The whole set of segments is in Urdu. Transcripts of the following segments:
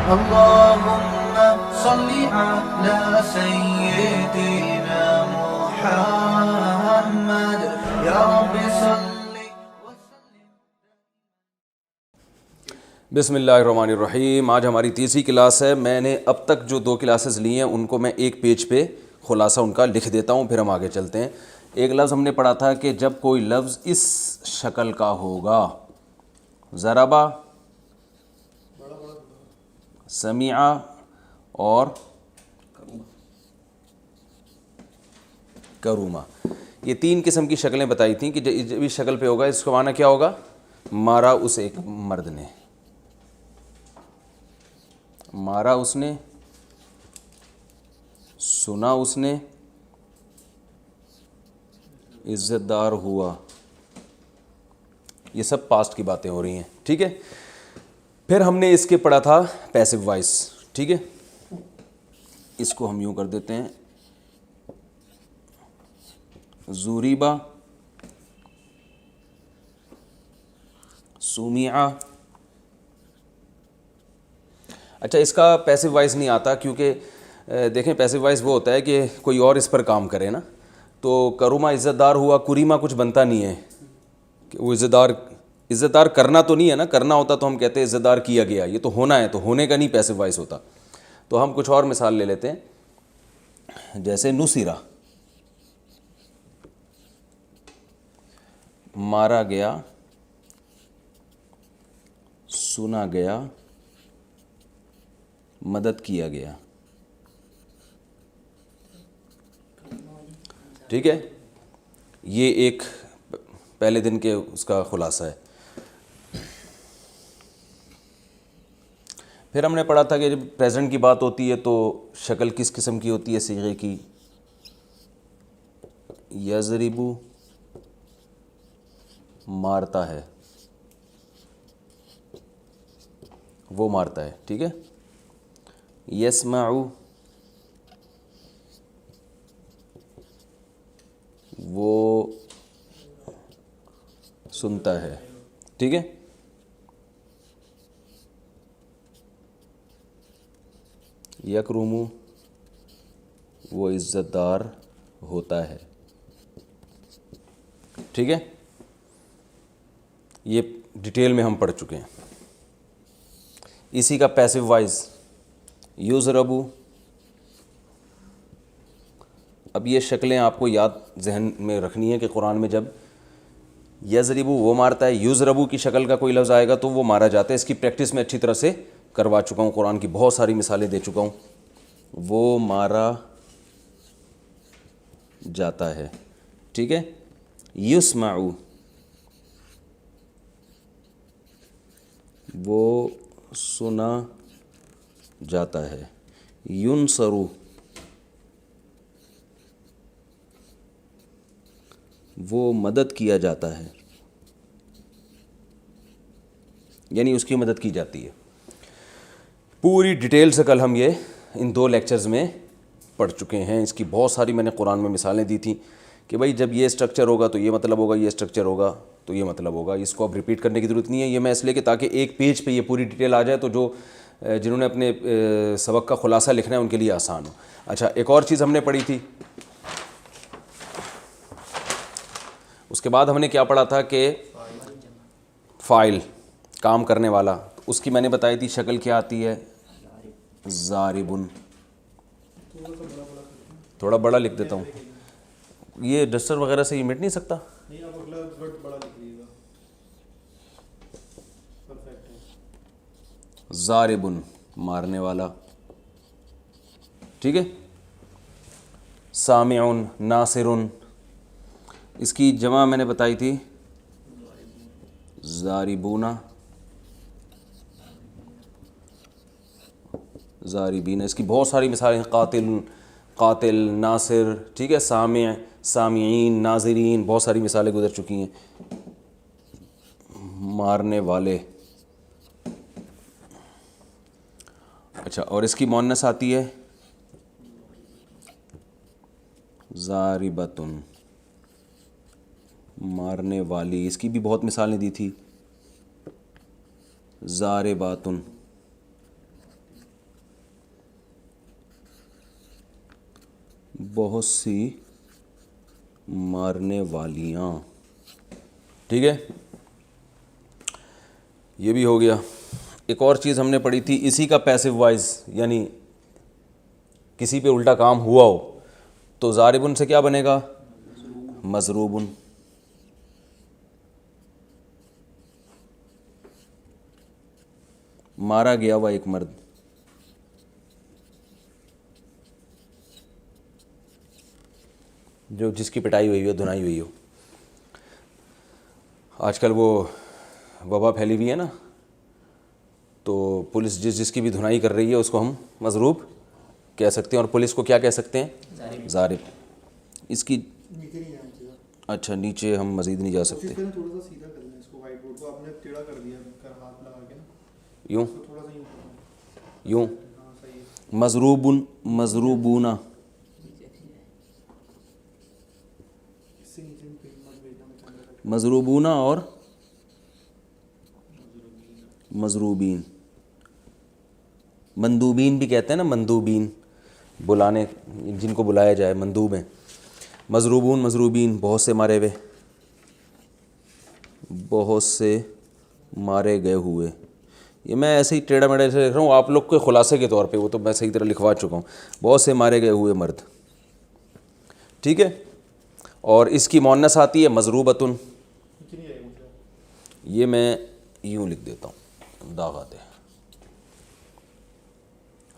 اللهم صل على سيدنا محمد یا رب صل. بسم اللہ الرحمن الرحیم. آج ہماری تیسری کلاس ہے. میں نے اب تک جو 2 کلاسز لی ہیں ان کو میں ایک پیج پہ خلاصہ ان کا لکھ دیتا ہوں، پھر ہم آگے چلتے ہیں. ایک لفظ ہم نے پڑھا تھا کہ جب کوئی لفظ اس شکل کا ہوگا، ضربا، سمعا اور کروما، یہ 3 قسم کی شکلیں بتائی تھیں کہ جب اس شکل پہ ہوگا اس کا معنی کیا ہوگا؟ مارا اس ایک مرد نے، مارا اس نے، سنا اس نے، عزت دار ہوا. یہ سب پاسٹ کی باتیں ہو رہی ہیں، ٹھیک ہے. پھر ہم نے اس کے پڑھا تھا پیسو وائس، ٹھیک ہے. اس کو ہم یوں کر دیتے ہیں، زوریبا، سومیعہ. اچھا، اس کا پیسو وائس نہیں آتا کیونکہ دیکھیں پیسو وائس وہ ہوتا ہے کہ کوئی اور اس پر کام کرے نا. تو کروما عزت دار ہوا، کریما کچھ بنتا نہیں ہے کہ وہ عزت دار کرنا تو نہیں ہے نا. کرنا ہوتا تو ہم کہتے ہیں عزت دار کیا گیا، یہ تو ہونا ہے، تو ہونے کا نہیں پیسو وائس ہوتا. تو ہم کچھ اور مثال لے لیتے ہیں، جیسے نصیرہ، مارا گیا، سنا گیا، مدد کیا گیا. ٹھیک ہے، یہ ایک پہلے دن کے اس کا خلاصہ ہے. پھر ہم نے پڑھا تھا کہ جب پریزنٹ کی بات ہوتی ہے تو شکل کس قسم کی ہوتی ہے صیغے کی؟ یضربو، مارتا ہے، وہ مارتا ہے، ٹھیک ہے. یسمعو، وہ سنتا ہے، ٹھیک ہے. یکرمو، وہ عزت دار ہوتا ہے، ٹھیک ہے. یہ ڈیٹیل میں ہم پڑھ چکے ہیں. اسی کا پیسو وائز یضربو. اب یہ شکلیں آپ کو یاد ذہن میں رکھنی ہے کہ قرآن میں جب یضربو وہ مارتا ہے، یضربو کی شکل کا کوئی لفظ آئے گا تو وہ مارا جاتا ہے. اس کی پریکٹس میں اچھی طرح سے کروا چکا ہوں، قرآن کی بہت ساری مثالیں دے چکا ہوں. وہ مارا جاتا ہے، ٹھیک ہے. یسمعو، وہ سنا جاتا ہے. ینصرو، وہ مدد کیا جاتا ہے، یعنی اس کی مدد کی جاتی ہے. پوری ڈیٹیل سے کل ہم یہ ان 2 لیکچرز میں پڑھ چکے ہیں. اس کی بہت ساری میں نے قرآن میں مثالیں دی تھیں کہ بھائی جب یہ اسٹرکچر ہوگا تو یہ مطلب ہوگا، یہ اسٹرکچر ہوگا تو یہ مطلب ہوگا. اس کو اب ریپیٹ کرنے کی ضرورت نہیں ہے. یہ میں اس لیے کہ تاکہ ایک پیج پہ یہ پوری ڈیٹیل آ جائے تو جنہوں نے اپنے سبق کا خلاصہ لکھنا ہے ان کے لیے آسان ہو. اچھا، ایک اور چیز ہم نے پڑھی تھی، اس کے بعد ہم نے کیا پڑھا تھا کہ فاعل، کام کرنے والا. اس کی میں نے بتائی تھی شکل کیا آتی ہے؟ ضاربن. تھوڑا بڑا لکھ دیتا ہوں، یہ ڈسٹر وغیرہ سے یہ مٹ نہیں سکتا. ضاربن، مارنے والا، ٹھیک ہے. سامعن، ناصرن. اس کی جمع میں نے بتائی تھی ضاربونا، ضاربین. اس کی بہت ساری مثالیں، قاتل، ناصر، ٹھیک ہے. سامع، سامعین، ناظرین، بہت ساری مثالیں گزر چکی ہیں. مارنے والے. اچھا، اور اس کی مؤنث آتی ہے ضاربتن، مارنے والی. اس کی بھی بہت مثالیں دی تھی. ضارباتن. بہت سی مارنے والیاں. ٹھیک ہے, یہ بھی ہو گیا. ایک اور چیز ہم نے پڑھی تھی اسی کا پیسو وائز, یعنی کسی پہ الٹا کام ہوا ہو تو ضاربن سے کیا بنے گا؟ مضروبن. مارا گیا ہوا ایک مرد, جو جس کی پٹائی ہوئی ہو, دھنائی ہوئی ہو. آج کل وہ وبا پھیلی ہوئی ہے نا, تو پولیس جس کی بھی دھنائی کر رہی ہے اس کو ہم مضروب کہہ سکتے ہیں, اور پولیس کو کیا کہہ سکتے ہیں؟ ضارب. اس کی اچھا نیچے ہم مزید نہیں جا سکتے, یوں یوں. مضروبن, مضروبون, مضروبون اور مضروبین. مندوبین بھی کہتے ہیں نا, مندوبین بلانے, جن کو بلایا جائے مندوب ہیں. مضروبون, مضروبین, بہت سے مارے ہوئے, بہت سے مارے گئے ہوئے. یہ میں ایسے ہی ٹیڑھا میڑھا سے لکھ رہا ہوں آپ لوگ کے خلاصے کے طور پہ, وہ تو میں صحیح طرح لکھوا چکا ہوں. بہت سے مارے گئے ہوئے مرد. ٹھیک ہے, اور اس کی مؤنث آتی ہے مضروبتن. یہ میں یوں لکھ دیتا ہوں, داغ آتے.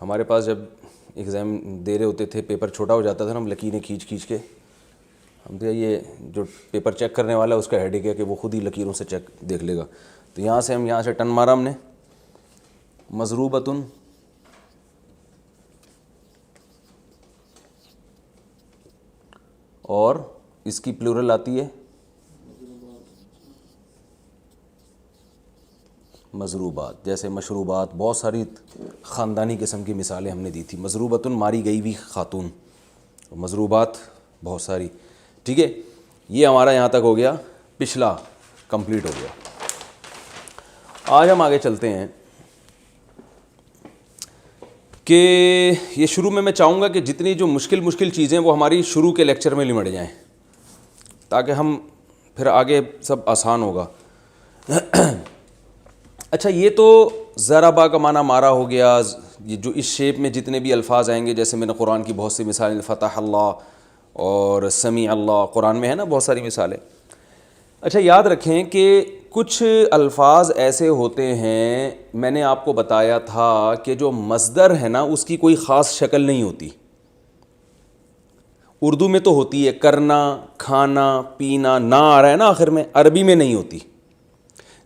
ہمارے پاس جب ایگزام دے رہے ہوتے تھے, پیپر چھوٹا ہو جاتا تھا نا, ہم لکیریں کھینچ کے ہم تو یہ جو پیپر چیک کرنے والا ہے اس کا ہیڈک ہے کہ وہ خود ہی لکیروں سے چیک دیکھ لے گا. تو یہاں سے ہم یہاں سے ٹن مارا ہم نے, مضروبتن, اور اس کی پلورل آتی ہے مضروبات. جیسے مشروبات, بہت ساری خاندانی قسم کی مثالیں ہم نے دی تھی. مضروبتن ماری گئی ہوئی خاتون, مضروبات بہت ساری. ٹھیک ہے, یہ ہمارا یہاں تک ہو گیا, پچھلا کمپلیٹ ہو گیا. آج ہم آگے چلتے ہیں کہ یہ شروع میں چاہوں گا کہ جتنی جو مشکل چیزیں وہ ہماری شروع کے لیکچر میں لمٹ جائیں, تاکہ ہم پھر آگے سب آسان ہوگا. اچھا, یہ تو ضربا کا معنی مارا ہو گیا. یہ جو اس شیپ میں جتنے بھی الفاظ آئیں گے, جیسے میں نے قرآن کی بہت سی مثالیں, فتح اللہ اور سمیع اللہ, قرآن میں ہے نا بہت ساری مثالیں. اچھا, یاد رکھیں کہ کچھ الفاظ ایسے ہوتے ہیں, میں نے آپ کو بتایا تھا کہ جو مصدر ہے نا اس کی کوئی خاص شکل نہیں ہوتی. اردو میں تو ہوتی ہے, کرنا, کھانا, پینا, نہ آ رہا ہے نا آخر میں, عربی میں نہیں ہوتی.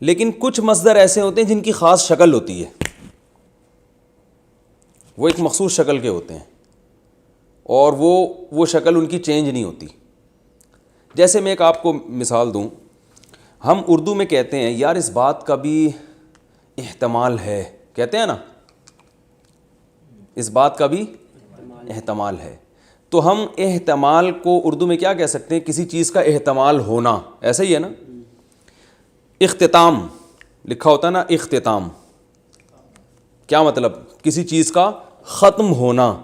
لیکن کچھ مصدر ایسے ہوتے ہیں جن کی خاص شکل ہوتی ہے, وہ ایک مخصوص شکل کے ہوتے ہیں, اور وہ شکل ان کی چینج نہیں ہوتی. جیسے میں ایک آپ کو مثال دوں, ہم اردو میں کہتے ہیں یار اس بات کا بھی احتمال ہے, کہتے ہیں نا, اس بات کا بھی احتمال ہے. تو ہم احتمال کو اردو میں کیا کہہ سکتے ہیں؟ کسی چیز کا احتمال ہونا, ایسا ہی ہے نا. اختتام لکھا ہوتا ہے نا, اختتام کیا مطلب؟ کسی چیز کا ختم ہونا.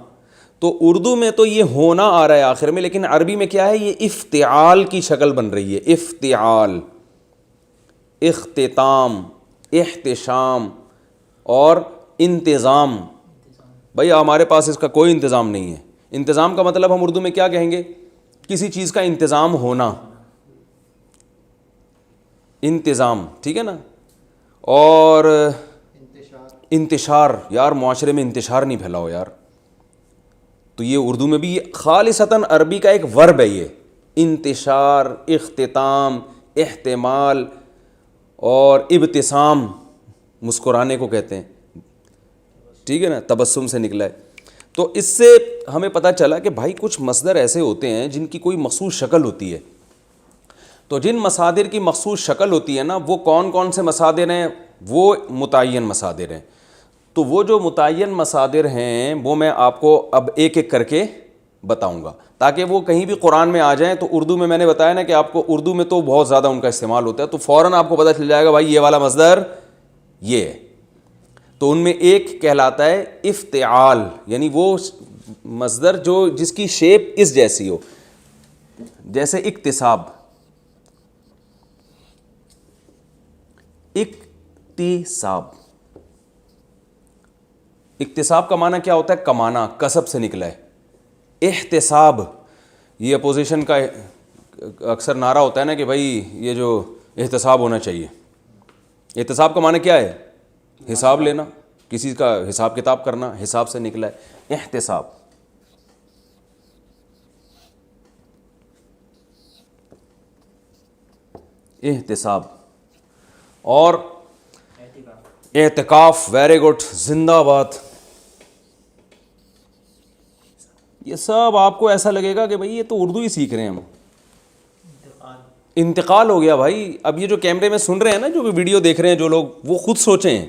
تو اردو میں تو یہ ہونا آ رہا ہے آخر میں, لیکن عربی میں کیا ہے؟ یہ افتعال کی شکل بن رہی ہے. افتعال, اختتام, احتشام اور انتظام. بھائی ہمارے پاس اس کا کوئی انتظام نہیں ہے. انتظام کا مطلب ہم اردو میں کیا کہیں گے؟ کسی چیز کا انتظام ہونا, انتظام. ٹھیک ہے نا. اور انتشار, یار معاشرے میں انتشار نہیں پھیلا ہو یار, تو یہ اردو میں بھی خالصتاً عربی کا ایک ورب ہے یہ, انتشار, اختتام, احتمال اور ابتسام, مسکرانے کو کہتے ہیں. ٹھیک ہے نا, تبسم سے نکلا ہے. تو اس سے ہمیں پتہ چلا کہ بھائی کچھ مصدر ایسے ہوتے ہیں جن کی کوئی مخصوص شکل ہوتی ہے. تو جن مصادر کی مخصوص شکل ہوتی ہے نا, وہ کون کون سے مصادر ہیں؟ وہ متعین مصادر ہیں. تو وہ جو متعین مصادر ہیں وہ میں آپ کو اب ایک ایک کر کے بتاؤں گا, تاکہ وہ کہیں بھی قرآن میں آ جائیں. تو اردو میں نے بتایا نا کہ آپ کو اردو میں تو بہت زیادہ ان کا استعمال ہوتا ہے, تو فوراً آپ کو پتہ چل جائے گا بھائی یہ والا مصدر یہ ہے. تو ان میں ایک کہلاتا ہے افتعال, یعنی وہ مصدر جو جس کی شیپ اس جیسی ہو، جیسے اکتساب. اکتساب، اکتساب کا معنی کیا ہوتا ہے؟ کمانا، کسب سے نکلا ہے. احتساب، یہ اپوزیشن کا اکثر نعرہ ہوتا ہے نا کہ بھائی یہ جو احتساب ہونا چاہیے. احتساب کا معنی کیا ہے؟ حساب لینا، کسی کا حساب کتاب کرنا، حساب سے نکلا ہے احتساب. احتساب. اور اعتکاف، ویری گڈ، زندہ باد. یہ سب آپ کو ایسا لگے گا کہ بھائی یہ تو اردو ہی سیکھ رہے ہیں ہم. انتقال ہو گیا بھائی. اب یہ جو کیمرے میں سن رہے ہیں نا، جو ویڈیو دیکھ رہے ہیں جو لوگ، وہ خود سوچیں ہیں،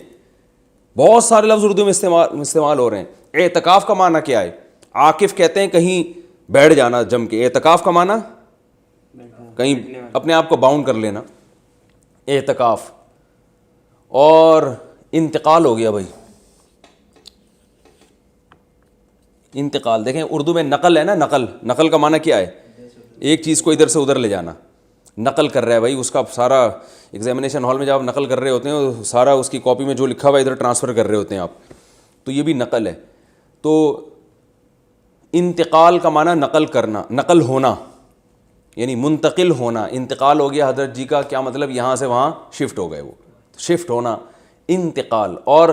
بہت سارے لفظ اردو میں استعمال ہو رہے ہیں. اعتکاف کا معنی کیا ہے؟ عاکف کہتے ہیں کہیں بیٹھ جانا جم کے. اعتکاف کا معنی کہیں اپنے آپ کو باؤنڈ کر لینا، اعتکاف. اور انتقال ہو گیا بھائی. انتقال دیکھیں اردو میں نقل ہے نا، نقل. نقل کا معنی کیا ہے؟ ایک چیز کو ادھر سے ادھر لے جانا. نقل کر رہا ہے بھائی، اس کا سارا ایگزامینیشن ہال میں جب آپ نقل کر رہے ہوتے ہیں، سارا اس کی کاپی میں جو لکھا ہوا ہے ادھر ٹرانسفر کر رہے ہوتے ہیں آپ. تو یہ بھی نقل ہے. تو انتقال کا معنی نقل کرنا، نقل ہونا، یعنی منتقل ہونا. انتقال ہو گیا حضرت جی کا، کیا مطلب؟ یہاں سے وہاں شفٹ ہو گئے، وہ شفٹ ہونا، انتقال. اور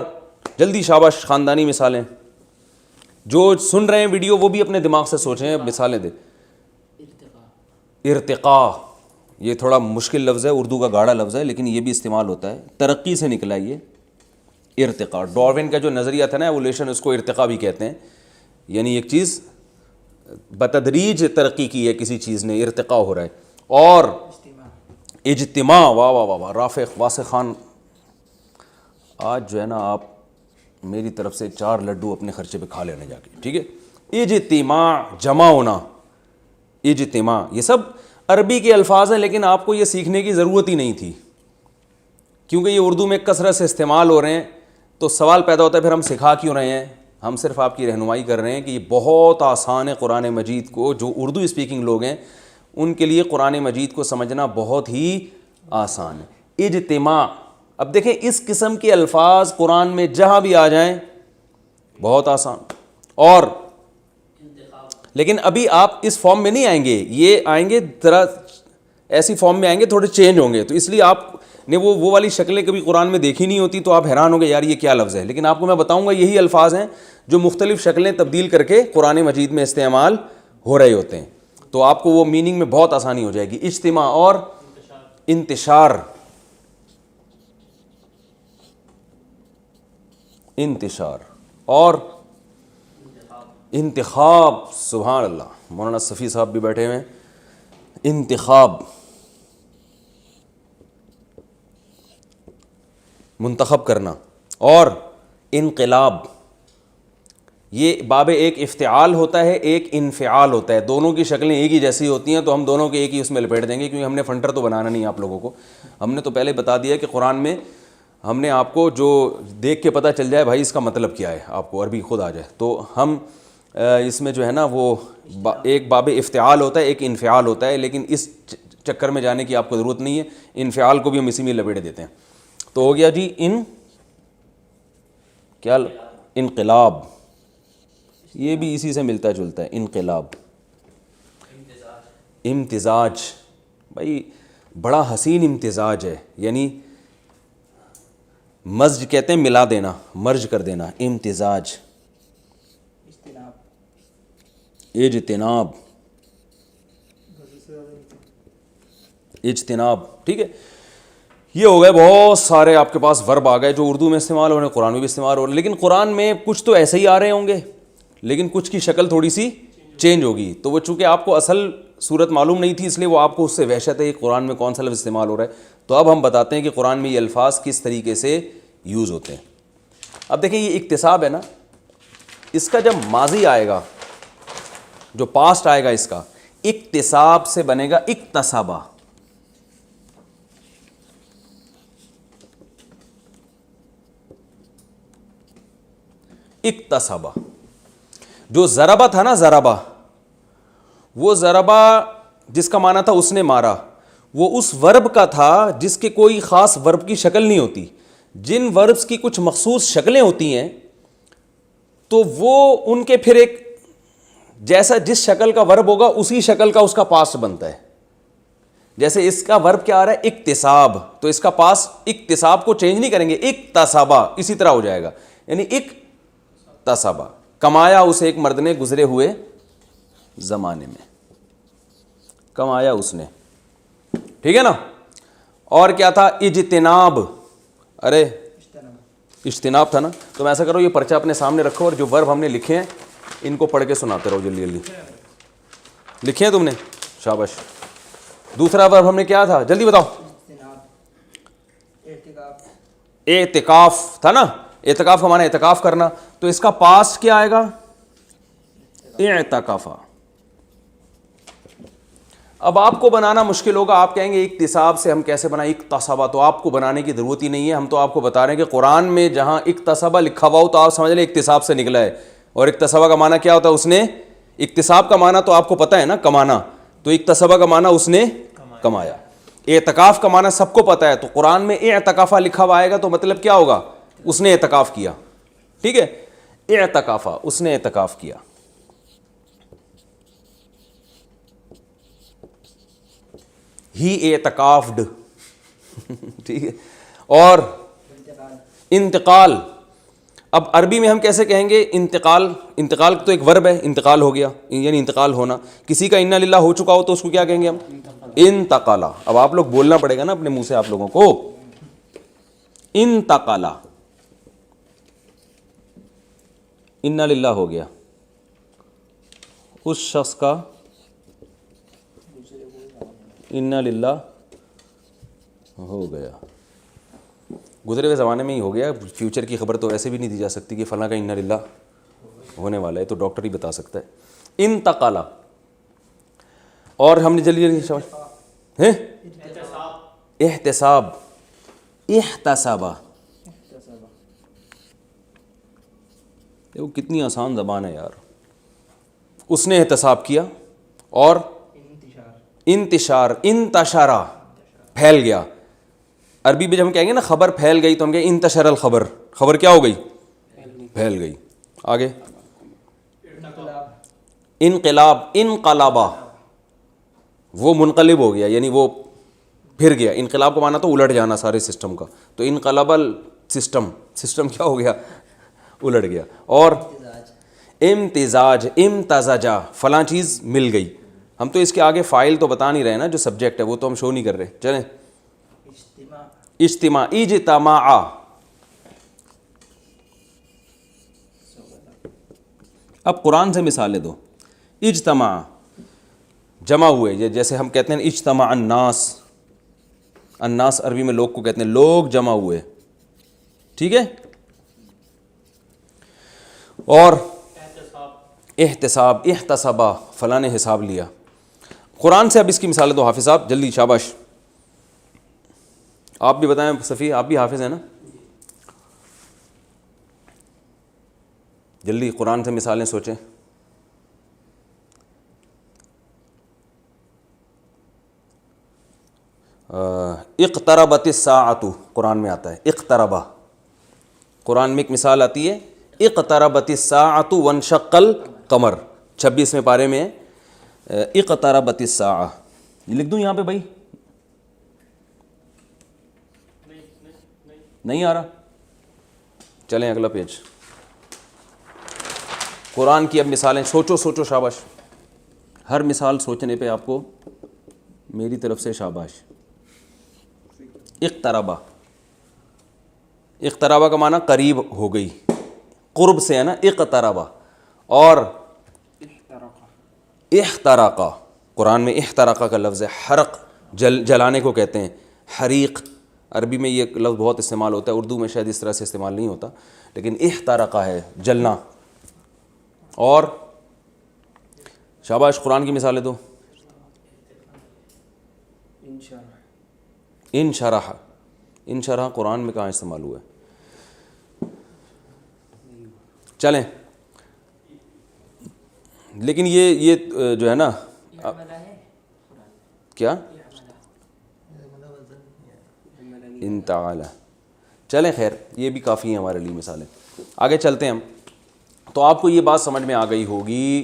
جلدی شاباش، خاندانی مثالیں. جو سن رہے ہیں ویڈیو وہ بھی اپنے دماغ سے سوچیں، مثالیں دیں. ارتقاء، یہ تھوڑا مشکل لفظ ہے، اردو کا گاڑا لفظ ہے، لیکن یہ بھی استعمال ہوتا ہے. ترقی سے نکلا ہے یہ ارتقاء. ڈاروین کا جو نظریہ تھا نا ایولیوشن، اس کو ارتقاء بھی کہتے ہیں. یعنی ایک چیز بتدریج ترقی کی ہے کسی چیز نے، ارتقاء ہو رہا ہے. اور اجتماع، واہ واہ واہ واہ، رافق واسق خان، آج جو ہے نا آپ میری طرف سے 4 لڈو اپنے خرچے پہ کھا لینا جا کے، ٹھیک ہے. اجتماع، جمع ہونا، اجتماع. یہ سب عربی کے الفاظ ہیں، لیکن آپ کو یہ سیکھنے کی ضرورت ہی نہیں تھی کیونکہ یہ اردو میں کثرت سے استعمال ہو رہے ہیں. تو سوال پیدا ہوتا ہے پھر ہم سکھا کیوں رہے ہیں؟ ہم صرف آپ کی رہنمائی کر رہے ہیں کہ یہ بہت آسان ہے. قرآن مجید کو جو اردو اسپیکنگ لوگ ہیں ان کے لیے قرآن مجید کو سمجھنا بہت ہی آسان ہے. اجتماع. اب دیکھیں اس قسم کے الفاظ قرآن میں جہاں بھی آ جائیں بہت آسان. اور لیکن ابھی آپ اس فارم میں نہیں آئیں گے، یہ آئیں گے ذرا ایسی فارم میں آئیں گے، تھوڑے چینج ہوں گے. تو اس لیے آپ نے وہ والی شکلیں کبھی قرآن میں دیکھی نہیں ہوتی، تو آپ حیران ہوں گے یار یہ کیا لفظ ہے. لیکن آپ کو میں بتاؤں گا یہی الفاظ ہیں جو مختلف شکلیں تبدیل کر کے قرآن مجید میں استعمال ہو رہے ہوتے ہیں. تو آپ کو وہ میننگ میں بہت آسانی ہو جائے گی. اجتماع اور انتشار. انتشار اور انتخاب. سبحان اللہ، مولانا صفی صاحب بھی بیٹھے ہوئے ہیں. انتخاب، منتخب کرنا. اور انقلاب، یہ باب ایک افتعال ہوتا ہے، ایک انفعال ہوتا ہے. دونوں کی شکلیں ایک ہی جیسی ہوتی ہیں، تو ہم دونوں کے ایک ہی اس میں لپیٹ دیں گے کیونکہ ہم نے فنٹر تو بنانا نہیں آپ لوگوں کو. ہم نے تو پہلے بتا دیا کہ قرآن میں ہم نے آپ کو جو دیکھ کے پتہ چل جائے بھائی اس کا مطلب کیا ہے، آپ کو عربی خود آ جائے. تو ہم اس میں جو ہے نا وہ ایک باب افتعال ہوتا ہے، ایک انفعال ہوتا ہے، لیکن اس چکر میں جانے کی آپ کو ضرورت نہیں ہے. انفعال کو بھی ہم اسی میں لپیٹ دیتے ہیں. تو ہو گیا جی انقلاب. یہ بھی اسی سے ملتا جلتا ہے، انقلاب. امتزاج، بھائی بڑا حسین امتزاج ہے، یعنی مزج کہتے ہیں ملا دینا، مرج کر دینا. امتزاج. اجتناب، اجتناب، ٹھیک ہے. یہ ہو گئے بہت سارے آپ کے پاس ورب آ گئے جو اردو میں استعمال ہو رہے ہیں، قرآن میں بھی استعمال ہو رہے ہیں. لیکن قرآن میں کچھ تو ایسے ہی آ رہے ہوں گے، لیکن کچھ کی شکل تھوڑی سی چینج ہوگی. تو وہ چونکہ آپ کو اصل صورت معلوم نہیں تھی، اس لیے وہ آپ کو اس سے وحشت ہے کہ قرآن میں کون سا لفظ استعمال ہو رہا ہے. تو اب ہم بتاتے ہیں کہ قرآن میں یہ الفاظ کس طریقے سے یوز ہوتے ہیں. اب دیکھیں یہ اکتساب ہے نا، اس کا جب ماضی آئے گا، جو پاسٹ آئے گا اس کا، اکتساب سے بنے گا اکتسبا. اکتسبا. جو ضربہ تھا نا ضربہ، وہ ضربہ جس کا معنی تھا اس نے مارا، وہ اس ورب کا تھا جس کے کوئی خاص ورب کی شکل نہیں ہوتی. جن وربس کی کچھ مخصوص شکلیں ہوتی ہیں تو وہ ان کے پھر ایک جیسا جس شکل کا ورب ہوگا اسی شکل کا اس کا پاسٹ بنتا ہے. جیسے اس کا ورب کیا آ رہا ہے اکتساب، تو اس کا پاس اکتساب کو چینج نہیں کریں گے، اکتسابا اسی طرح ہو جائے گا، یعنی اکتسابا، کمایا اسے ایک مرد نے گزرے ہوئے زمانے میں، کمایا اس نے. ٹھیک ہے نا. اور کیا تھا؟ اجتناب، ارے اجتناب تھا نا. تو میں ایسا کرو یہ پرچہ اپنے سامنے رکھو اور جو ورب ہم نے لکھے ہیں ان کو پڑھ کے سناتے رہو جلدی جلدی. لکھے ہیں تم نے؟ شاباش. دوسرا ورب ہم نے کیا تھا جلدی بتاؤ؟ اعتکاف تھا نا. اعتکاف کا معنی اعتکاف کرنا، تو اس کا پاسٹ کیا آئے گا؟ اعتکافا. اب آپ کو بنانا مشکل ہوگا، آپ کہیں گے اکتساب سے ہم کیسے بنائیں اکتسابا، تو آپ کو بنانے کی ضرورت ہی نہیں ہے. ہم تو آپ کو بتا رہے ہیں کہ قرآن میں جہاں اکتسابا لکھا ہوا ہو تو آپ سمجھ لیں اکتساب سے نکلا ہے. اور اکتسابا کا معنی کیا ہوتا ہے؟ اس نے، اکتساب کا معنی تو آپ کو پتہ ہے نا، کمانا. تو اکتسابا کا معنی اس نے کمایا. اعتکاف کا معنی سب کو پتہ ہے، تو قرآن میں اعتکافا لکھا ہوا آئے گا تو مطلب کیا ہوگا؟ اس نے اعتکاف کیا. ٹھیک ہے. اعتکافا، اس نے اعتکاف کیا. ہی اعتکافڈ. ٹھیک ہے. اور انتقال، اب عربی میں ہم کیسے کہیں گے انتقال؟ انتقال تو ایک ورب ہے، انتقال ہو گیا یعنی انتقال ہونا. کسی کا انا للہ ہو چکا ہو تو اس کو کیا کہیں گے ہم؟ انتقالا. اب آپ لوگ بولنا پڑے گا نا اپنے منہ سے آپ لوگوں کو. انتقالا، انا للہ ہو گیا، اس شخص کا انا للہ ہو گیا. گزرے ہوئے زمانے میں ہی ہو گیا، فیوچر کی خبر تو ویسے بھی نہیں دی جا سکتی کہ فلاں کا انا للہ ہونے والا ہے، تو ڈاکٹر ہی بتا سکتا ہے. انتقالا. اور ہم نے جلدی جلدی احتساب، احتسابا. وہ کتنی آسان زبان ہے یار. اس نے احتساب کیا. اور انتشار، انتشارا، پھیل گیا. عربی میں جب ہم کہیں گے نا خبر پھیل گئی تو ہم کہیں انتشر الخبر، خبر کیا ہو گئی؟ پھیل گئی. آگے انقلاب، انقلابا، وہ منقلب ہو گیا یعنی وہ پھر گیا. انقلاب کا معنی تو الٹ جانا سارے سسٹم کا، تو انقلب السسٹم، سسٹم کیا ہو گیا؟ الٹ گیا. اور امتزاج، امتزاجا، فلاں چیز مل گئی. ہم تو اس کے آگے فائل تو بتا نہیں رہے نا، جو سبجیکٹ ہے وہ تو ہم شو نہیں کر رہے. چلیں. اجتماع، اجتماع. اب قرآن سے مثالیں دو. اجتماع، جمع ہوئے، جیسے ہم کہتے ہیں اجتماع الناس. الناس عربی میں لوگ کو کہتے ہیں، لوگ جمع ہوئے. ٹھیک ہے. اور احتساب، احتسابا، فلاں نے حساب لیا. قرآن سے اب اس کی مثالیں دو حافظ صاحب جلدی. شاباش. آپ بھی بتائیں صفی، آپ بھی حافظ ہیں نا؟ جلدی قرآن سے مثالیں سوچیں. اقتربت الساعۃ قرآن میں آتا ہے، اقتربا. قرآن میں ایک مثال آتی ہے اقتربت الساعۃ وانشق القمر، 26ویں پارے میں اقتربت الساعہ. یہ لکھ دوں یہاں پہ بھائی؟ نہیں آ رہا؟ چلیں اگلا پیج. قرآن کی اب مثالیں سوچو سوچو. شاباش. ہر مثال سوچنے پہ آپ کو میری طرف سے شاباش. اقتربا، اقتربا کا معنی قریب ہو گئی، قرب سے ہے نا اقتربا. اور احترقا، قرآن میں احترقا کا لفظ ہے، حرق، جلانے کو کہتے ہیں. حریق عربی میں یہ لفظ بہت استعمال ہوتا ہے، اردو میں شاید اس طرح سے استعمال نہیں ہوتا، لیکن احترقا ہے جلنا. اور شاباش قرآن کی مثالیں دو. انشرح، انشرح قرآن میں کہاں استعمال ہوا ہے؟ چلیں لیکن یہ جو ہے نا کیا انتعال، چلیں خیر یہ بھی کافی ہیں ہمارے لیے مثالیں. آگے چلتے ہیں ہم. تو آپ کو یہ بات سمجھ میں آ گئی ہوگی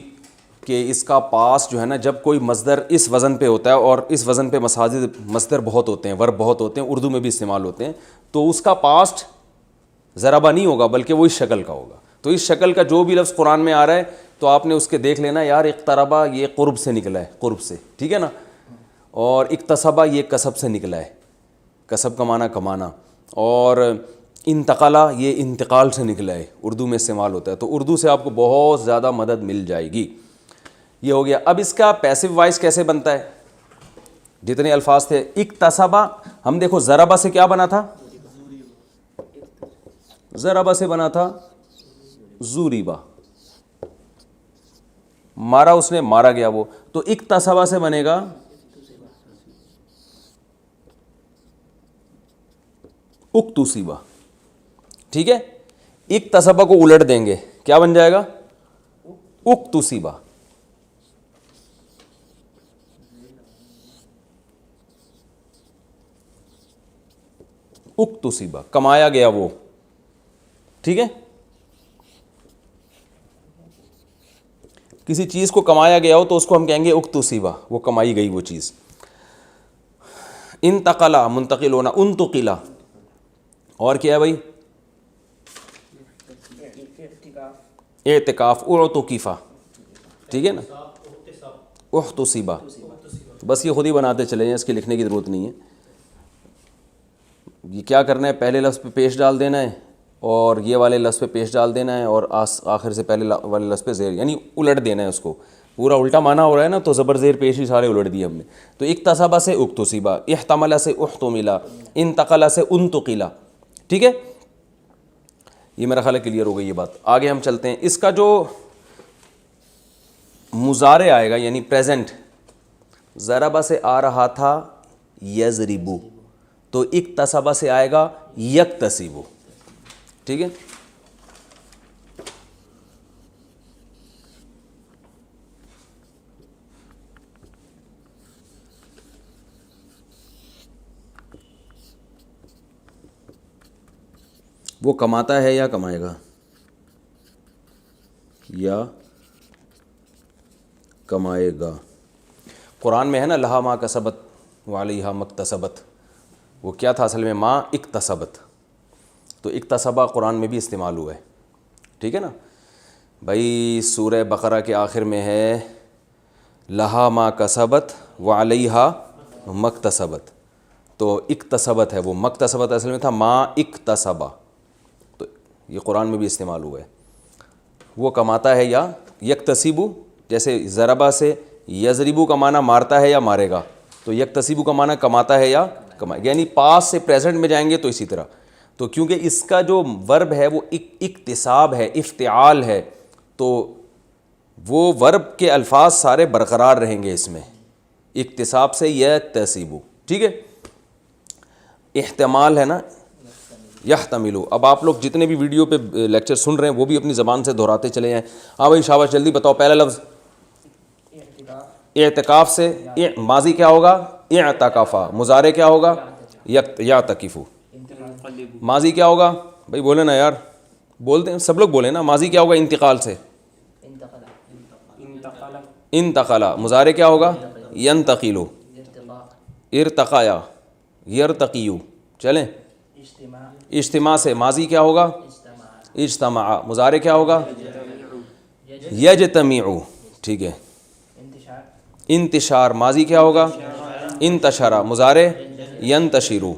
کہ اس کا پاسٹ جو ہے نا جب کوئی مصدر اس وزن پہ ہوتا ہے، اور اس وزن پہ مصدر بہت ہوتے ہیں، ورب بہت ہوتے ہیں، اردو میں بھی استعمال ہوتے ہیں، تو اس کا پاسٹ ضربہ نہیں ہوگا بلکہ وہ اس شکل کا ہوگا. تو اس شکل کا جو بھی لفظ قرآن میں آ رہا ہے تو آپ نے اس کے دیکھ لینا یار اقتربہ یہ قرب سے نکلا ہے، قرب سے، ٹھیک ہے نا، اور اکتسبہ یہ کسب سے نکلا ہے، کسب کمانا کمانا، اور انتقالہ یہ انتقال سے نکلا ہے، اردو میں استعمال ہوتا ہے. تو اردو سے آپ کو بہت زیادہ مدد مل جائے گی. یہ ہو گیا. اب اس کا پیسو وائس کیسے بنتا ہے؟ جتنے الفاظ تھے اکتسبہ، ہم دیکھو ضربہ سے کیا بنا تھا؟ ضربہ سے بنا تھا زوریبا، مارا اس نے، مارا گیا وہ. تو اکتسبہ سے بنے گا اکتسبہ، ٹھیک ہے. اکتسبہ کو الٹ دیں گے کیا بن جائے گا؟ اکتسبہ. اکتسبہ کمایا گیا وہ، ٹھیک ہے. کسی چیز کو کمایا گیا ہو تو اس کو ہم کہیں گے اکتسبہ، وہ کمائی گئی وہ چیز. انتقلا منتقل ہونا، انتقلا، اور کیا ہے بھائی؟ اعتکاف، اعتکفہ، ٹھیک ہے نا. احتسبہ، بس یہ خود ہی بناتے چلے جائیں، اس کے لکھنے کی ضرورت نہیں ہے. یہ کیا کرنا ہے؟ پہلے لفظ پہ پیش ڈال دینا ہے، اور یہ والے لفظ پہ پیش ڈال دینا ہے، اور آخر سے پہلے والے لفظ پہ زیر، یعنی الٹ دینا ہے اس کو. پورا الٹا معنی ہو رہا ہے نا، تو زبر زیر پیش ہی سارے الٹ دیے ہم نے. تو اکتسبہ سے اکتسبہ، احتمل سے احتملا، انتقل سے انتقلا، ٹھیک ہے. یہ میرا خیال ہے کلیئر ہو گئی یہ بات. آگے ہم چلتے ہیں. اس کا جو مضارع آئے گا یعنی پریزنٹ، ضربہ سے آ رہا تھا یضربو، تو اکتسبہ سے آئے گا یکتسبو، ٹھیک ہے. وہ کماتا ہے یا کمائے گا؟ یا کمائے گا. قرآن میں ہے نا لہا ما کسبت وعلیہا مکتسبت، وہ کیا تھا اصل میں؟ ما اکتسبت. تو اکتسبہ قرآن میں بھی استعمال ہوا ہے، ٹھیک ہے نا بھائی. سورہ بقرہ کے آخر میں ہے لہا ما کسبت وعلیہا مکتسبت، تو اکتسبت ہے وہ، مکتسبت اصل میں تھا ما اکتسبہ. تو یہ قرآن میں بھی استعمال ہوا ہے. وہ کماتا ہے یا یکتسبو، جیسے ضربہ سے یضربو کا معنی مارتا ہے یا مارے گا، تو یکتسبو کا معنی کماتا ہے یا کمائے، یعنی پاس سے پریزنٹ میں جائیں گے تو اسی طرح. تو کیونکہ اس کا جو ورب ہے وہ اکتساب ہے، افتعال ہے، تو وہ ورب کے الفاظ سارے برقرار رہیں گے اس میں، اکتساب سے یکتسبو، ٹھیک ہے. احتمال ہے نا یحتملو. اب آپ لوگ جتنے بھی ویڈیو پہ لیکچر سن رہے ہیں وہ بھی اپنی زبان سے دہراتے چلے جائیں. ہاں بھائی شاباش، جلدی بتاؤ. پہلا لفظ اعتکاف سے ماضی کیا ہوگا؟ اعتکافا. مضارع کیا ہوگا؟ یعتکفو. ماضی کیا ہوگا بھائی؟ بولے نا یار، بولتے ہیں سب لوگ بولیں نا. ماضی کیا ہوگا انتقال سے؟ انتقلا. مضارع کیا ہوگا؟ ینتقلو. ارتقایا، یرتقیو. چلیں. اجتماع سے ماضی کیا ہوگا؟ اجتماع. مضارع کیا ہوگا؟ یجتمعو، ٹھیک ہے. انتشار ماضی کیا ہوگا؟ انتشرا. مضارع ینتشرو.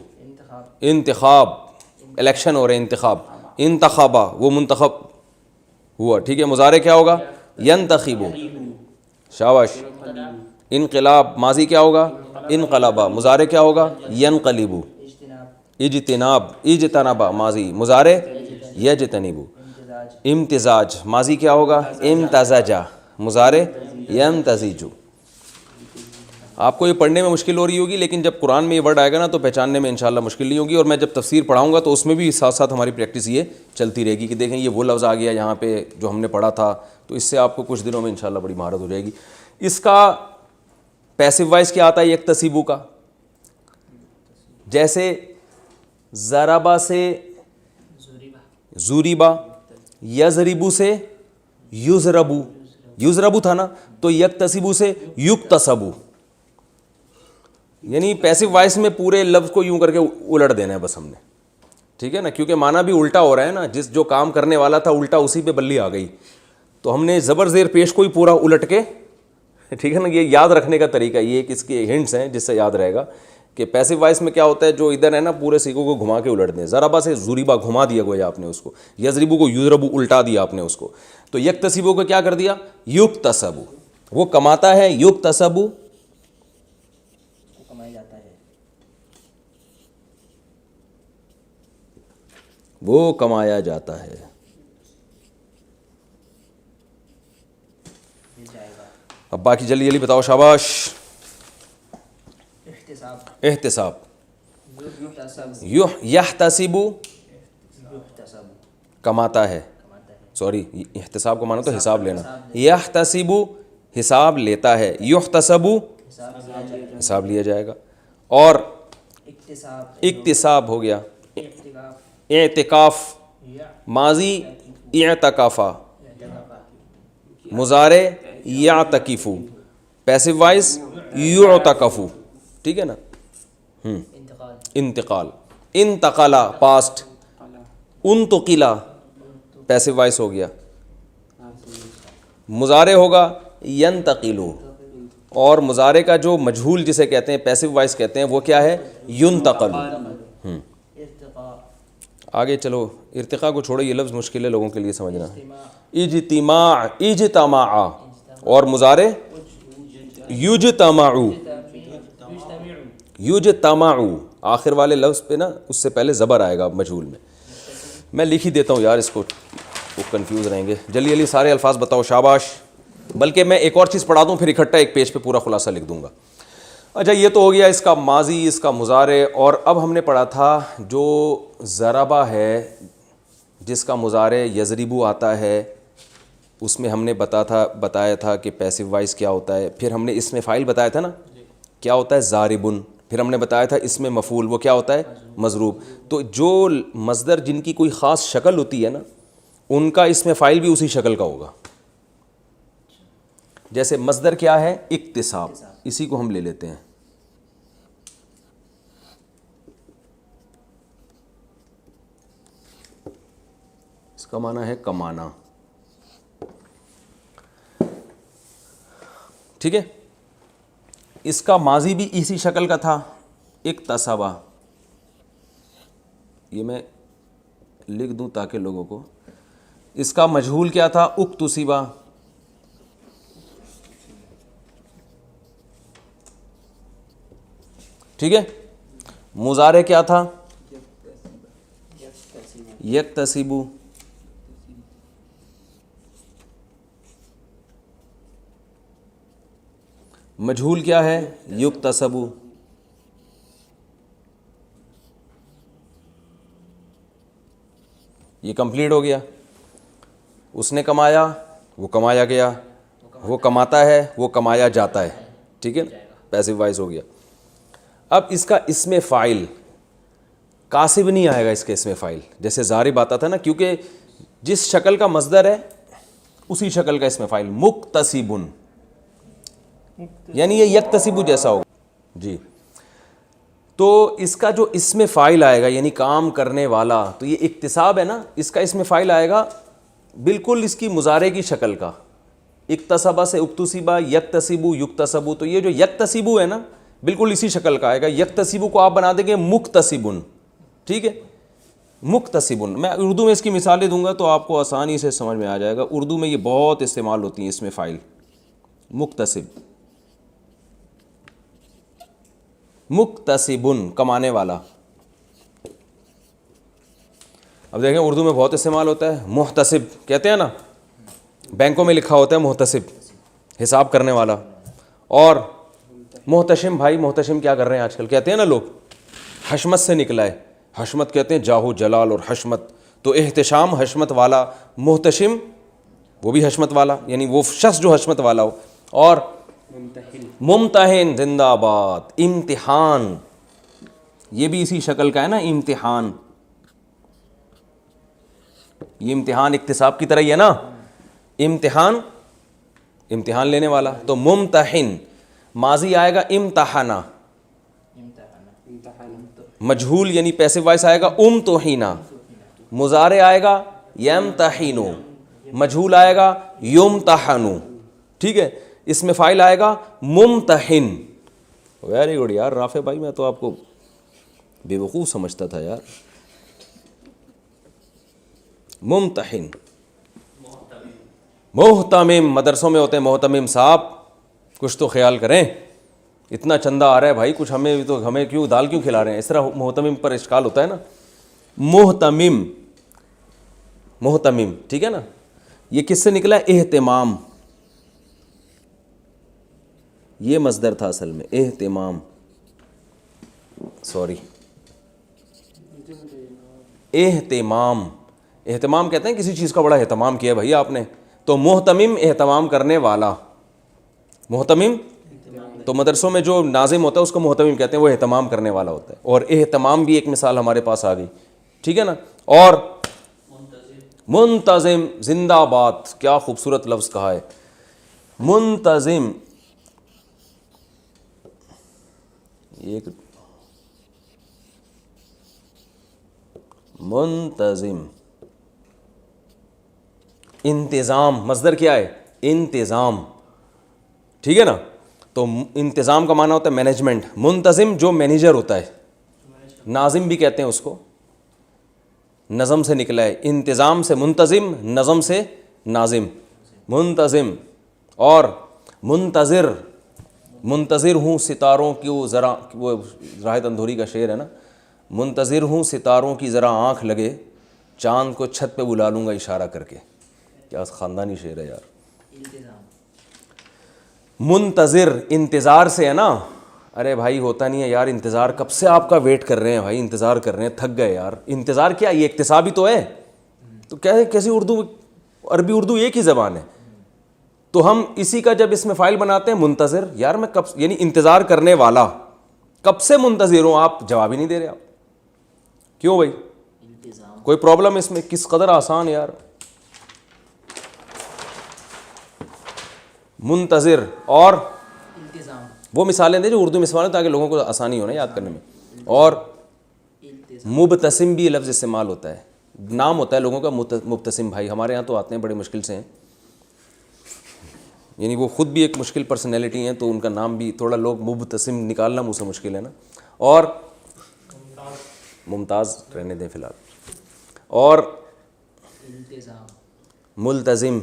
انتخاب، الیکشن ہو رہے انتخاب. انتخابا، وہ منتخب ہوا، ٹھیک ہے. مضارع کیا ہوگا؟ ینتخبو. شاباش. انقلاب ماضی کیا ہوگا؟ انقلبا. مضارع کیا ہوگا؟ ینقلبو. اجتناب، اجتنبا ماضی. مضارع یجتنبو. امتزاج ماضی کیا ہوگا؟ امتزجا. مضارع ینتزجو. آپ کو یہ پڑھنے میں مشکل ہو رہی ہوگی، لیکن جب قرآن میں یہ ورڈ آئے گا نا تو پہچاننے میں انشاءاللہ مشکل نہیں ہوگی. اور میں جب تفسیر پڑھاؤں گا تو اس میں بھی ساتھ ساتھ ہماری پریکٹس یہ چلتی رہے گی کہ دیکھیں یہ وہ لفظ آ گیا یہاں پہ جو ہم نے پڑھا تھا، تو اس سے آپ کو کچھ دنوں میں انشاءاللہ بڑی مہارت ہو جائے گی. اس کا پیسو وائس کیا آتا ہے یکتسبو کا؟ جیسے ضربا سے زوریبا، یضربو سے یضربو، یضربو تھا نا، تو یکتسبو سے یکتسبو. یعنی پیسو وائس میں پورے لفظ کو یوں کر کے الٹ دینا ہے بس ہم نے، ٹھیک ہے نا، کیونکہ معنی بھی الٹا ہو رہا ہے نا، جو کام کرنے والا تھا الٹا اسی پہ بلی آ گئی، تو ہم نے زبر زیر پیش کو ہی پورا الٹ کے، ٹھیک ہے نا. یہ یاد رکھنے کا طریقہ یہ کہ اس کے ہنٹس ہیں جس سے یاد رہے گا کہ پیسو وائس میں کیا ہوتا ہے، جو ادھر ہے نا پورے سیکھوں کو گھما کے الٹ دیں. ضربا سے زوریبا گھما دیا گویا آپ نے اس کو، یضربو کو یضربو الٹا دیا آپ نے اس کو. تو یکتسبو کو کیا کر دیا؟ یکتسبو. وہ کماتا ہے، یکتسبو وہ کمایا جاتا ہے. اب باقی جلدی جلدی بتاؤ، شاباش. احتساب، یحتسب کماتا ہے، سوری احتساب کو مانا تو حساب لینا، یحتسب حساب لیتا ہے، یحتسب حساب لیا جائے گا. اور اکتساب ہو گیا، اعتکاف ماضی اعتکافا، مضارع یعتکفو، پیسو وائس یعتکفو، ٹھیک ہے نا. انتقال، انتقلا پاسٹ، انتقلا پیسو وائس ہو گیا. مضارع ہوگا ینتقلو، اور مضارع کا جو مجہول جسے کہتے ہیں پیسو وائس کہتے ہیں وہ کیا ہے؟ ینتقل. آگے چلو، ارتقاء کو چھوڑو، یہ لفظ مشکل ہے لوگوں کے لیے سمجھنا. اجتماع، اجتماع، اور مضارع یجتمعو، یجتمعو. آخر والے لفظ پہ نا اس سے پہلے زبر آئے گا مجہول میں. میں لکھ ہی دیتا ہوں یار، اس کو وہ کنفیوز رہیں گے. جلدی جلدی سارے الفاظ بتاؤ، شاباش. بلکہ میں ایک اور چیز پڑھا دوں پھر اکٹھا ایک پیج پہ پورا خلاصہ لکھ دوں گا. اچھا یہ تو ہو گیا اس کا ماضی، اس کا مضارع. اور اب ہم نے پڑھا تھا جو ضربہ ہے جس کا مضارع یضربو آتا ہے، اس میں ہم نے بتایا تھا کہ پیسو وائس کیا ہوتا ہے. پھر ہم نے اس میں فاعل بتایا تھا نا کیا ہوتا ہے؟ ضاربن. پھر ہم نے بتایا تھا اس میں مفعول وہ کیا ہوتا ہے؟ مضروب. تو جو مصدر جن کی کوئی خاص شکل ہوتی ہے نا ان کا اس میں فاعل بھی اسی شکل کا ہوگا. جیسے مصدر کیا ہے؟ اکتساب، اسی کو ہم لے لیتے ہیں. اس کا معنی ہے کمانا، ٹھیک ہے. اس کا ماضی بھی اسی شکل کا تھا، اکتسبا. یہ میں لکھ دوں تاکہ لوگوں کو. اس کا مجہول کیا تھا؟ اکتسبا. ٹھیک ہے. مضارع کیا تھا؟ یکتسبو. مجہول کیا ہے؟ یکتسبو. یہ کمپلیٹ ہو گیا. اس نے کمایا، وہ کمایا گیا، وہ کماتا ہے، وہ کمایا جاتا ہے. ٹھیک ہے، پیسو وائس ہو گیا. اب اس کا اسم فاعل کاسب نہیں آئے گا. اس کے اسم فاعل جیسے ضارب آتا تھا نا، کیونکہ جس شکل کا مصدر ہے اسی شکل کا اسم فاعل. مکتسبن، یعنی یہ یکتسبو جیسا ہوگا. جی، تو اس کا جو اسم فاعل آئے گا یعنی کام کرنے والا، تو یہ اکتساب ہے نا، اس کا اسم فاعل آئے گا بالکل اس کی مضارع کی شکل کا. اکتسبا سے اکتسبا، یکتسبو یکتسبو. تو یہ جو یکتسبو ہے نا بالکل اسی شکل کا آئے گا. یکتسبو کو آپ بنا دیں گے مکتسبن. ٹھیک ہے، مکتسبن. میں اردو میں اس کی مثالیں دوں گا تو آپ کو آسانی سے سمجھ میں آ جائے گا. اردو میں یہ بہت استعمال ہوتی ہیں اسم فاعل. مکتسب، مکتسبن کمانے والا. اب دیکھیں اردو میں بہت استعمال ہوتا ہے. محتسب کہتے ہیں نا، بینکوں میں لکھا ہوتا ہے محتسب، حساب کرنے والا. اور محتشم بھائی، محتشم کیا کر رہے ہیں آج کل؟ کہتے ہیں نا لوگ حشمت سے نکلا ہے، حشمت کہتے ہیں جاہو جلال اور حشمت، تو احتشام حشمت والا، محتشم وہ بھی حشمت والا، یعنی وہ شخص جو حشمت والا ہو. اور ممتحن زندہ آباد، امتحان یہ بھی اسی شکل کا ہے نا، امتحان، یہ امتحان اکتساب کی طرح ہی ہے نا، امتحان امتحان لینے والا. تو ممتحن ماضی آئے گا امتحنا، مجہول یعنی پیسو وائس آئے گا امتحینا، مضارع آئے گا یمتحنو، مجہول آئے گا یمتحنو. ٹھیک ہے، اس میں فاعل آئے گا ممتحن. ویری گڈ یار رافع بھائی، میں تو آپ کو بے وقوف سمجھتا تھا یار. ممتحن. محتمم، مدرسوں میں ہوتے ہیں محتمم صاحب، کچھ تو خیال کریں، اتنا چندہ آ رہا ہے بھائی، کچھ ہمیں کیوں دال کیوں کھلا رہے ہیں؟ اس طرح محتمم پر اشکال ہوتا ہے نا. محتمم، محتمم، ٹھیک ہے نا. یہ کس سے نکلا ہے؟ اہتمام، یہ مصدر تھا اصل میں، اہتمام، سوری، اہتمام. اہتمام کہتے ہیں کسی چیز کا بڑا اہتمام کیا بھائی آپ نے. تو محتمم اہتمام کرنے والا، محتمم تو مدرسوں میں جو ناظم ہوتا ہے اس کو محتمم کہتے ہیں، وہ اہتمام کرنے والا ہوتا ہے. اور اہتمام بھی ایک مثال ہمارے پاس آ گئی، ٹھیک ہے نا. اور منتظم زندہ آباد، کیا خوبصورت لفظ کہا ہے منتظم. ایک منتظم، انتظام، مصدر کیا ہے؟ انتظام، ٹھیک ہے نا. تو انتظام کا معنی ہوتا ہے مینجمنٹ. منتظم جو مینیجر ہوتا ہے، ناظم بھی کہتے ہیں اس کو، نظم سے نکلا ہے، انتظام سے منتظم، نظم سے ناظم، منتظم. اور منتظر، منتظر ہوں ستاروں کی، وہ راحت اندھوری کا شعر ہے نا، منتظر ہوں ستاروں کی ذرا آنکھ لگے، چاند کو چھت پہ بلا لوں گا اشارہ کر کے. کیا خاندانی شعر ہے یار. منتظر انتظار سے ہے نا. ارے بھائی ہوتا نہیں ہے یار انتظار، کب سے آپ کا ویٹ کر رہے ہیں بھائی، انتظار کر رہے ہیں، تھک گئے یار. انتظار کیا، یہ اکتسابی تو ہے. تو کیسی اردو، عربی اردو ایک ہی زبان ہے. تو ہم اسی کا جب اس میں فائل بناتے ہیں منتظر، یار میں کب، یعنی انتظار کرنے والا، کب سے منتظر ہوں. آپ جواب ہی نہیں دے رہے. آپ کیوں بھائی؟ کوئی پرابلم اس میں؟ کس قدر آسان یار. منتظر. اور وہ مثالیں دیں جو اردو میں استعمال ہو تاکہ لوگوں کو آسانی ہو نا یاد کرنے میں. اور مبتسم بھی یہ لفظ استعمال ہوتا ہے، نام ہوتا ہے لوگوں کا مبتسم بھائی. ہمارے یہاں تو آتے ہیں بڑے مشکل سے ہیں، یعنی وہ خود بھی ایک مشکل پرسنالٹی ہیں، تو ان کا نام بھی تھوڑا لوگ مبتسم نکالنا منہ سے مشکل ہے نا. اور ممتاز رہنے دیں فی الحال. اور ملتزم،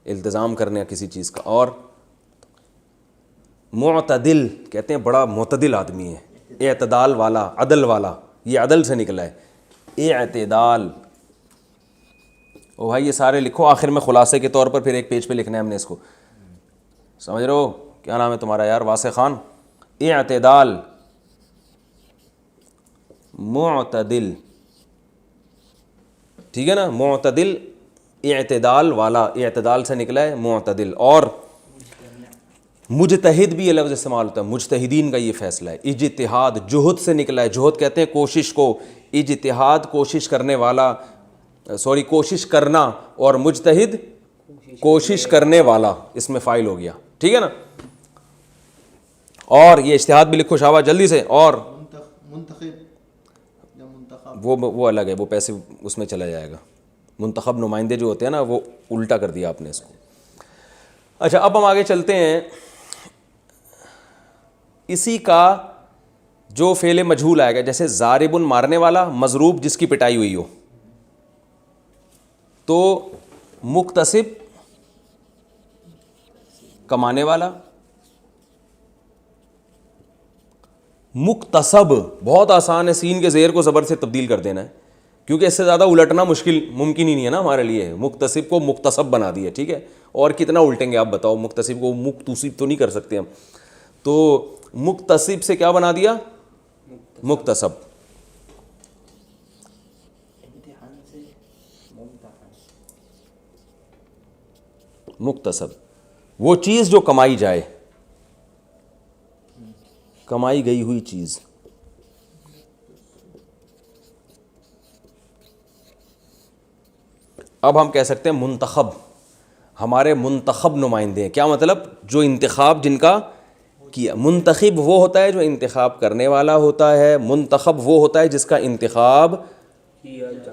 التزام کرنے کسی چیز کا. اور معتدل کہتے ہیں بڑا معتدل آدمی ہے، اعتدال والا، عدل والا، یہ عدل سے نکلا ہے، اعتدال. او بھائی یہ سارے لکھو، آخر میں خلاصے کے طور پر پھر ایک پیج پہ لکھنا ہے ہم نے اس کو. سمجھ رہے ہو؟ کیا نام ہے تمہارا یار؟ واسع خان. اعتدال، معتدل، ٹھیک ہے نا. معتدل اعتدال والا، اعتدال سے نکلا ہے معتدل. اور مجتہد بھی یہ لفظ استعمال ہوتا ہے، مجتہدین کا یہ فیصلہ ہے. اجتہاد جہد سے نکلا ہے، جہد کہتے ہیں کوشش کو، اجتہاد کوشش کرنے والا، سوری کوشش کرنا، اور مجتہد کوشش کرنے والا، اس میں فاعل ہو گیا، ٹھیک ہے نا. اور یہ اجتہاد بھی لکھو شابہ جلدی سے. اور وہ الگ ہے، وہ پیسے اس میں چلا جائے گا. منتخب نمائندے جو ہوتے ہیں نا، وہ الٹا کر دیا آپ نے اس کو. اچھا اب ہم آگے چلتے ہیں. اسی کا جو فعل مجہول آئے گا، جیسے ضارب مارنے والا، مضروب جس کی پٹائی ہوئی ہو. تو مکتسب کمانے والا، مکتسب بہت آسان ہے، سین کے زیر کو زبر سے تبدیل کر دینا ہے. کیونکہ اس سے زیادہ الٹنا ممکن ہی نہیں ہے نا ہمارے لیے. مکتسب کو مکتسب بنا دیا, ٹھیک ہے, اور کتنا الٹیں گے آپ بتاؤ, مکتسب کو مکتسب تو نہیں کر سکتے ہم, تو مکتسب سے کیا بنا دیا, مکتسب. مکتسب وہ چیز جو کمائی جائے, کمائی گئی ہوئی چیز. اب ہم کہہ سکتے ہیں منتخب, ہمارے منتخب نمائندے ہیں. کیا مطلب؟ جو انتخاب جن کا کیا. منتخب وہ ہوتا ہے جو انتخاب کرنے والا ہوتا ہے, منتخب وہ ہوتا ہے جس کا انتخاب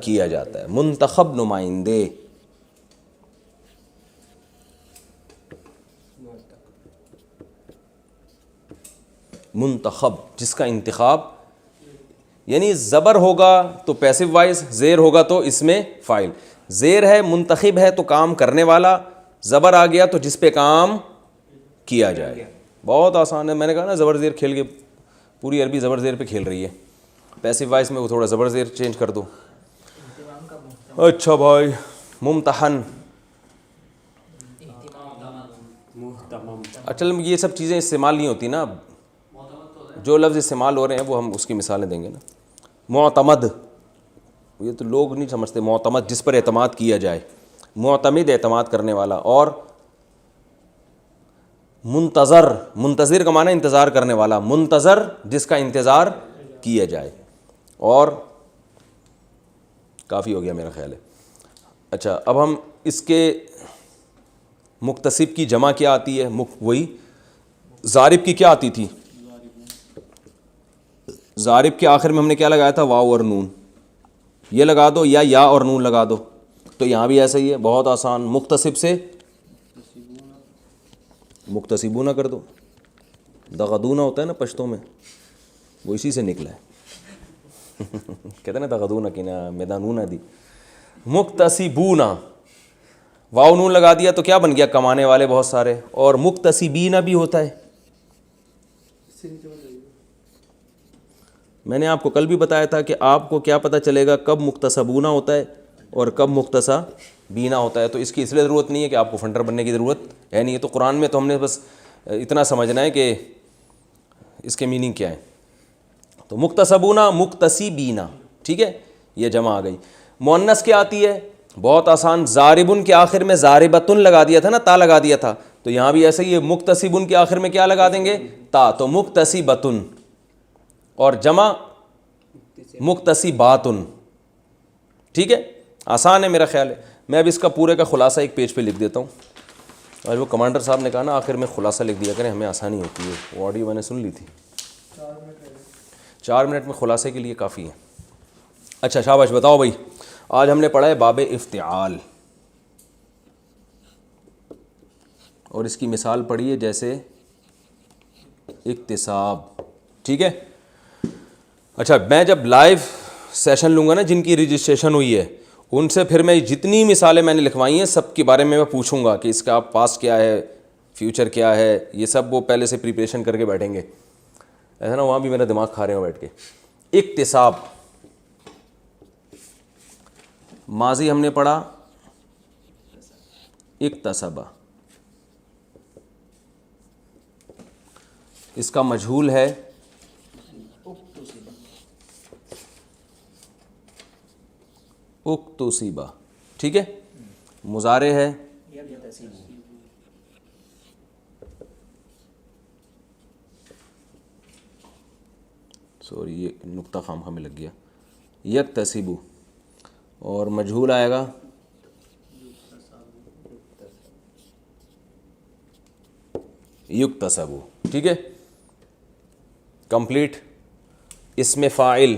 کیا جاتا ہے. منتخب نمائندے. منتخب جس کا انتخاب, یعنی زبر ہوگا تو پیسو وائز, زیر ہوگا تو اس میں فاعل. زیر ہے, منتخب ہے تو کام کرنے والا, زبر آ گیا تو جس پہ کام کیا جائے. بہت آسان ہے. میں نے کہا نا زبر زیر کھیل کے پوری عربی زبر زیر پہ کھیل رہی ہے. پیسو وائز میں وہ تھوڑا زبر زیر چینج کر دو. اچھا بھائی, ممتحن. اچھا یہ سب چیزیں استعمال نہیں ہوتی نا, جو لفظ استعمال ہو رہے ہیں وہ ہم اس کی مثالیں دیں گے نا. معتمد, یہ تو لوگ نہیں سمجھتے. معتمد جس پر اعتماد کیا جائے, معتمد اعتماد کرنے والا. اور منتظر, منتظر کا معنی انتظار کرنے والا, منتظر جس کا انتظار کیا جائے. اور کافی ہو گیا میرا خیال ہے. اچھا اب ہم اس کے مکتسب کی جمع کیا آتی ہے, وہی ضارب کی کیا آتی تھی. ضارب کے آخر میں ہم نے کیا لگایا تھا, واو اور نون. یہ لگا دو یا اور نون لگا دو, تو یہاں بھی ایسا ہی ہے, بہت آسان. مکتسب سے مکتسبونہ کر دو. دغدونہ ہوتا ہے نا پشتوں میں, وہ اسی سے نکلا ہے. کہتے ہیں نا دغدونہ کی نا میدانونہ دی. مکتسبونہ, واو نون لگا دیا تو کیا بن گیا, کمانے والے بہت سارے. اور مکتسبینہ بھی ہوتا ہے. میں نے آپ کو کل بھی بتایا تھا کہ آپ کو کیا پتہ چلے گا کب مکتسبونہ ہوتا ہے اور کب مکتسبینہ ہوتا ہے. تو اس کی اس لیے ضرورت نہیں ہے کہ آپ کو فنٹر بننے کی ضرورت ہے نہیں. تو قرآن میں تو ہم نے بس اتنا سمجھنا ہے کہ اس کے میننگ کیا ہے. تو مکتسبونہ, مکتسبینہ, ٹھیک ہے, یہ جمع آ گئی. مؤنث کیا آتی ہے, بہت آسان. ضاربن کے آخر میں ضاربتن لگا دیا تھا نا, تا لگا دیا تھا, تو یہاں بھی ایسا ہی ہے. مکتسبن کے آخر میں کیا لگا دیں گے, تا, تو مکتسبتن. اور جمع مکتسباتن, ٹھیک ہے, آسان ہے میرا خیال ہے. میں اب اس کا پورے کا خلاصہ ایک پیج پہ لکھ دیتا ہوں. اور وہ کمانڈر صاحب نے کہا نا آخر میں خلاصہ لکھ دیا کریں, ہمیں آسانی ہوتی ہے. وہ آڈیو میں نے سن لی تھی. 4 منٹ میں خلاصے کے لیے کافی ہے. اچھا شاباش, بتاؤ بھائی, آج ہم نے پڑھا ہے باب افتعال, اور اس کی مثال پڑھی ہے جیسے اکتساب, ٹھیک ہے. اچھا میں جب لائیو سیشن لوں گا نا, جن کی رجسٹریشن ہوئی ہے, ان سے پھر میں جتنی مثالیں میں نے لکھوائی ہیں سب کے بارے میں پوچھوں گا کہ اس کا پاسٹ کیا ہے, فیوچر کیا ہے, یہ سب وہ پہلے سے پریپریشن کر کے بیٹھیں گے. ایسا نا وہاں بھی میرا دماغ کھا رہے ہوں بیٹھ کے. اکتساب, ماضی ہم نے پڑھا اکتسبہ, اس کا مجہول ہے اکتسبہ, ٹھیک ہے. مضارع ہے سوری, یہ نقطہ خام ہمیں لگ گیا, یکتسبو. اور مجہول آئے گا یکتسبو, ٹھیک ہے. کمپلیٹ. اسم فاعل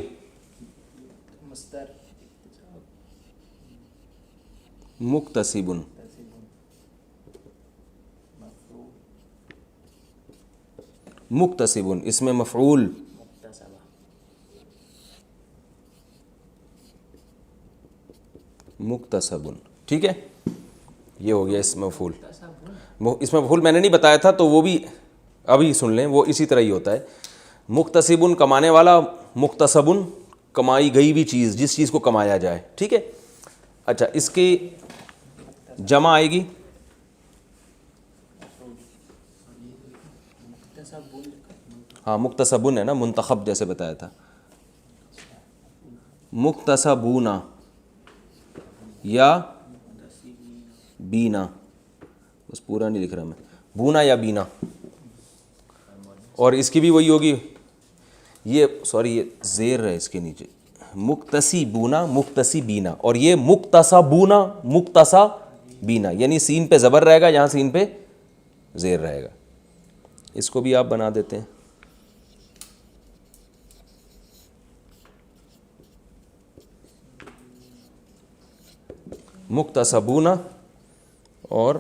مکتسبن, مکتسبن. اسم مفعول مکتسبن, ٹھیک ہے. یہ ہو گیا اسم مفعول. اسم مفعول میں نے نہیں بتایا تھا تو وہ بھی ابھی سن لیں, وہ اسی طرح ہی ہوتا ہے. مکتسبن کمانے والا, مکتسبن کمائی گئی ہوئی چیز، جس چیز کو کمایا جائے، ٹھیک ہے. اچھا اس کی جمع آئے گی ہاں مکتسبون ہے نا، منتخب جیسے بتایا تھا، مکتسبونا یا بینا، بس پورا نہیں لکھ رہا میں، بونا یا بینا. اور اس کی بھی وہی ہوگی، یہ سوری یہ زیر ہے اس کے نیچے، مکتسبونا مکتسبینا، اور یہ مکتسبونا مکتسبینا، یعنی سین پہ زبر رہے گا، یہاں سین پہ زیر رہے گا. اس کو بھی آپ بنا دیتے ہیں. مکتسبونا اور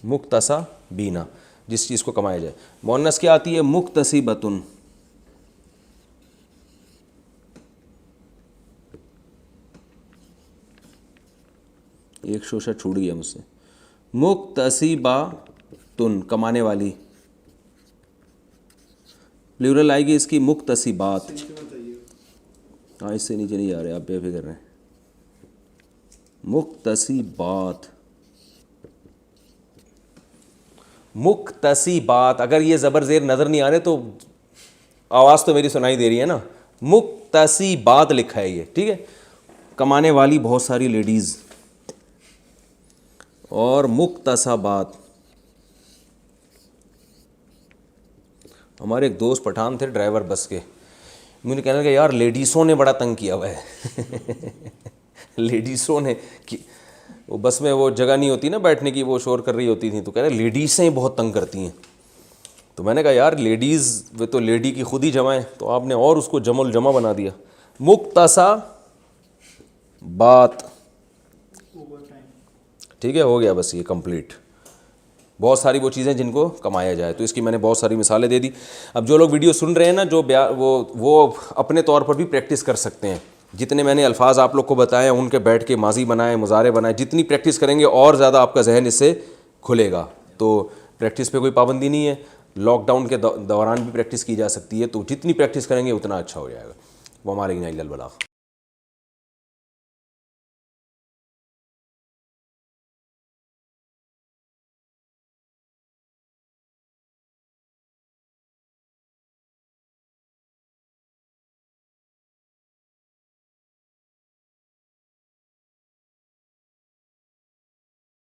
مکتسبینا، جس چیز کو کمایا جائے. مؤنث کیا آتی ہے؟ مکتسبتن. ایک شوشہ چھوٹ گیا مجھ سے. مکتسباتن کمانے والی، پلورل آئے گی اس کی مکتسبات. ہاں اس سے نیچے نہیں آ رہے، آپ بے فکر رہیں. مکتسبات، مکتسبات. اگر یہ زبر زیر نظر نہیں آ رہے تو آواز تو میری سنائی دے رہی ہے نا. مکتسبات لکھا ہے یہ، ٹھیک ہے. کمانے والی بہت ساری لیڈیز. اور مکتسبات، ہمارے ایک دوست پٹھان تھے ڈرائیور بس کے، مجھے کہنے لگا یار لیڈیسوں نے بڑا تنگ کیا ہوا ہے. لیڈیسوں نے، وہ بس میں وہ جگہ نہیں ہوتی نا بیٹھنے کی، وہ شور کر رہی ہوتی تھیں، تو کہہ رہے لیڈیسیں بہت تنگ کرتی ہیں. تو میں نے کہا یار لیڈیز وہ تو لیڈی کی خود ہی جمع ہے، تو آپ نے اور اس کو جمع الجمع بنا دیا. مکتسبات، ٹھیک ہے، ہو گیا بس یہ کمپلیٹ. بہت ساری وہ چیزیں جن کو کمایا جائے، تو اس کی میں نے بہت ساری مثالیں دے دی. اب جو لوگ ویڈیو سن رہے ہیں نا، جو وہ اپنے طور پر بھی پریکٹس کر سکتے ہیں. جتنے میں نے الفاظ آپ لوگ کو بتائے ہیں ان کے بیٹھ کے ماضی بنائیں، مضارع بنائیں. جتنی پریکٹس کریں گے اور زیادہ آپ کا ذہن اس سے کھلے گا. تو پریکٹس پہ کوئی پابندی نہیں ہے، لاک ڈاؤن کے دوران بھی پریکٹس کی جا سکتی ہے. تو جتنی پریکٹس کریں گے اتنا اچھا ہو جائے گا. وہ ہمارے الا البلاغ.